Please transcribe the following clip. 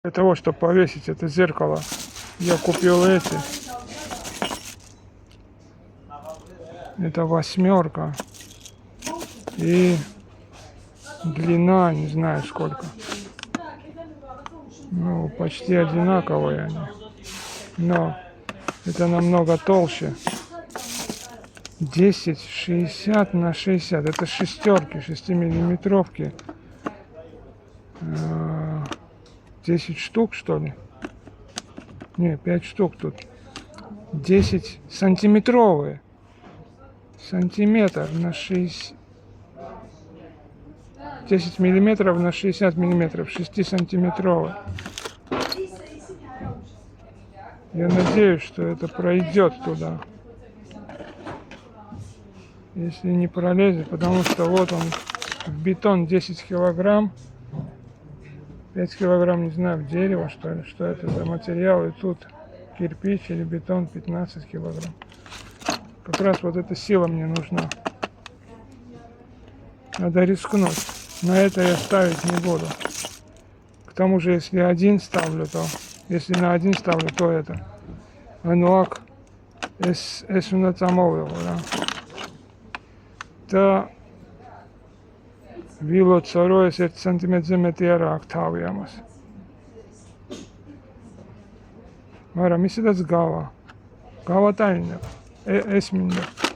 Для того, чтобы повесить это зеркало, я купил эти. Это 8. И длина, не знаю сколько. Ну, почти одинаковые они. Но это намного толще. 10-60 на 60. Это шестерки, 6-миллиметровки. 10 штук, что ли? Не, 5 штук тут. 10 сантиметровые. Сантиметр на 60. 10 миллиметров на 60 миллиметров. 6-сантиметровые. Я надеюсь, что это пройдет туда. Если не пролезет, потому что вот он, бетон 10 килограмм. 5 килограмм, не знаю, в дерево, что ли, что это за материал. И тут кирпич или бетон 15 килограмм. Как раз вот эта сила мне нужна. Надо рискнуть. На это я ставить не буду. К тому же, если один ставлю, то... Если на один ставлю, то это... Ануак es una tamauliu, да? Tā vilot sarojas 7 cm zeme ierāk tāvjamas. Varam izsēdēt galvā. Galvā taļņa. Es minēju.